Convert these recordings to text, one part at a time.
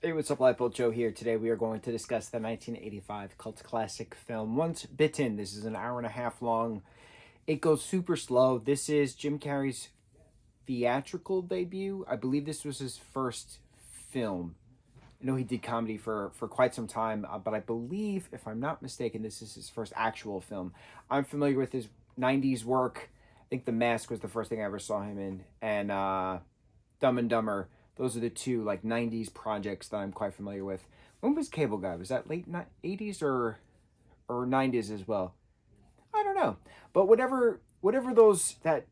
Hey, what's up, lightboltjoe here. Today we are going to discuss the 1985 cult classic film Once Bitten. This is an hour and a half long. It goes super slow. This is Jim Carrey's theatrical debut. I believe this was his first film. I know he did comedy for quite some time, but I believe, if I'm not mistaken, this is his first actual film. I'm familiar with his 90s work. I think The Mask was the first thing I ever saw him in, and Dumb and Dumber. Those are the two like 90s projects that I'm quite familiar with. When was Cable Guy? Was that late 80s or 90s as well? I don't know. But whatever those that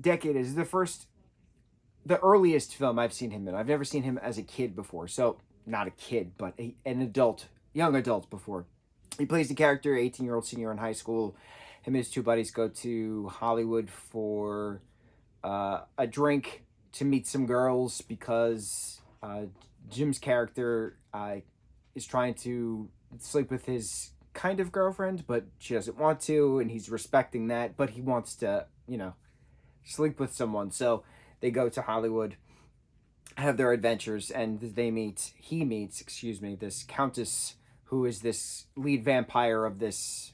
decade is the earliest film I've seen him in. I've never seen him as a kid before. So, not a kid, but an adult, young adult before. He plays the character, 18-year-old senior in high school. Him and his two buddies go to Hollywood for a drink to meet some girls because Jim's character is trying to sleep with his kind of girlfriend, but she doesn't want to, and he's respecting that, but he wants to, sleep with someone. So they go to Hollywood, have their adventures, and he meets, this countess who is this lead vampire of this,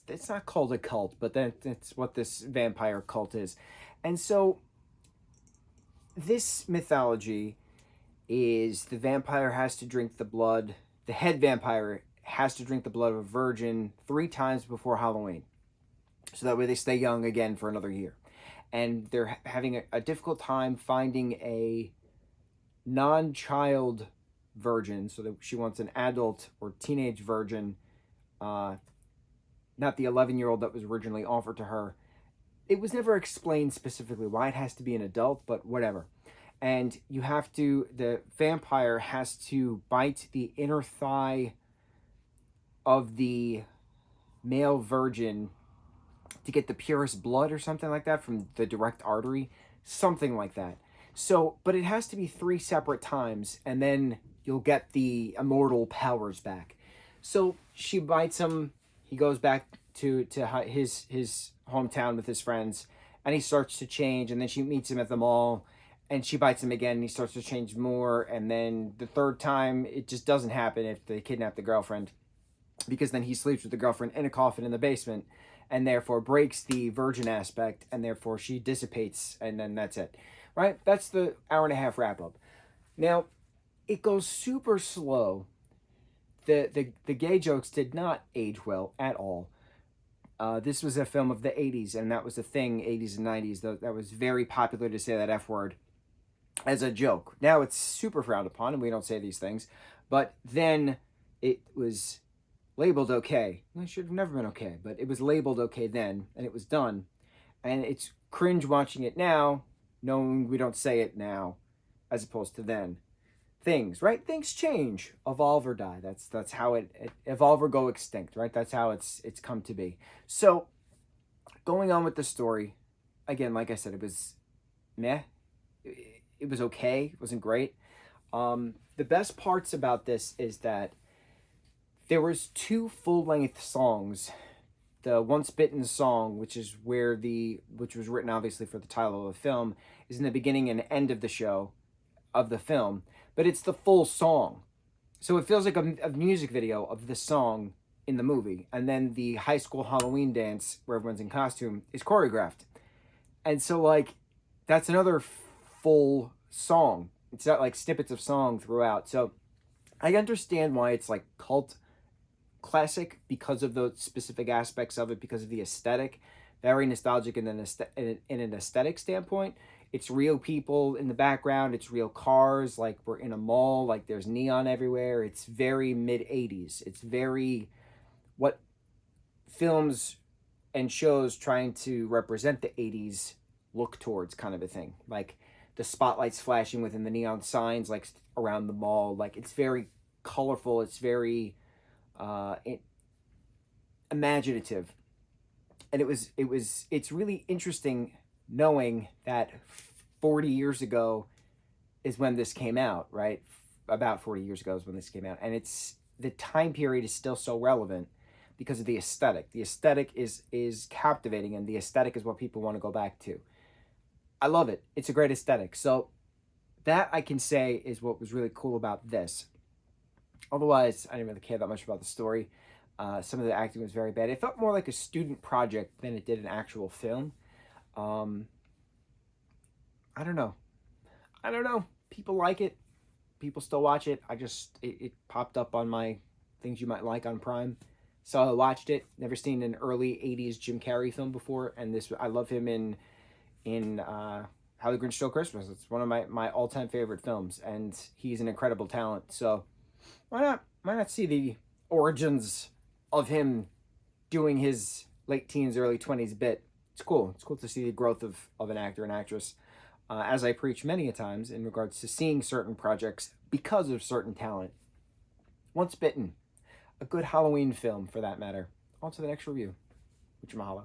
it's not called a cult, but then it's what this vampire cult is. And so this mythology is the vampire has to drink the blood, the head vampire has to drink the blood of a virgin 3 times before Halloween. So that way they stay young again for another year. And they're having a difficult time finding a non-child virgin, so that she wants an adult or teenage virgin, not the 11-year-old that was originally offered to her. It was never explained specifically why it has to be an adult, but whatever. And the vampire has to bite the inner thigh of the male virgin to get the purest blood or something like that from the direct artery, something like that. So, but it has to be 3 separate times, and then you'll get the immortal powers back. So she bites him. He goes back to his hometown with his friends, and he starts to change. And then she meets him at the mall, and she bites him again, and he starts to change more. And then the third time, it just doesn't happen if they kidnap the girlfriend, because then he sleeps with the girlfriend in a coffin in the basement, and therefore breaks the virgin aspect, and therefore she dissipates, and then that's it. Right? That's the hour and a half wrap up. Now, it goes super slow. The gay jokes did not age well at all. This was a film of the 80s, and that was the thing, 80s and 90s. That was very popular to say that F word as a joke. Now it's super frowned upon, and we don't say these things. But then it was labeled okay. It should have never been okay, but it was labeled okay then, and it was done. And it's cringe watching it now, knowing we don't say it now, as opposed to then. Things, right? Things change, evolve or die. That's how it evolve or go extinct, right? That's how it's come to be. So, going on with the story, again, like I said, it was meh. It was okay. It wasn't great. The best parts about this is that there was 2 full-length songs. The Once Bitten song, which was written obviously for the title of the film, is in the beginning and end of the film, but it's the full song. So it feels like a music video of the song in the movie. And then the high school Halloween dance, where everyone's in costume, is choreographed. And so, like, that's another full song. It's not like snippets of song throughout. So I understand why it's like cult classic, because of the specific aspects of it, because of the aesthetic. Very nostalgic in an aesthetic standpoint. It's real people in the background. It's real cars. Like, we're in a mall. Like, there's neon everywhere. It's very mid-80s. It's very what films and shows trying to represent the 80s look towards, kind of a thing. Like, the spotlights flashing within the neon signs, like, around the mall. Like, it's very colorful. It's very imaginative. And it's really interesting knowing that 40 years ago is when this came out, right? About 40 years ago is when this came out. And the time period is still so relevant because of the aesthetic. The aesthetic is captivating, and the aesthetic is what people want to go back to. I love it. It's a great aesthetic. So That I can say is what was really cool about this. Otherwise, I didn't really care that much about the story. Some of the acting was very bad. It felt more like a student project than it did an actual film. Um, I don't know. I don't know. People like it. People still watch it. It popped up on my things you might like on Prime. So I watched it. Never seen an early '80s Jim Carrey film before, and this I love him in How the Grinch Stole Christmas. It's one of my all time favorite films, and he's an incredible talent. So why not? Why not see the origins of him doing his late teens, early 20s bit? It's cool. It's cool to see the growth of an actor and actress. As I preach many a times in regards to seeing certain projects because of certain talent. Once Bitten, a good Halloween film for that matter. On to the next review. Mucho mahalo.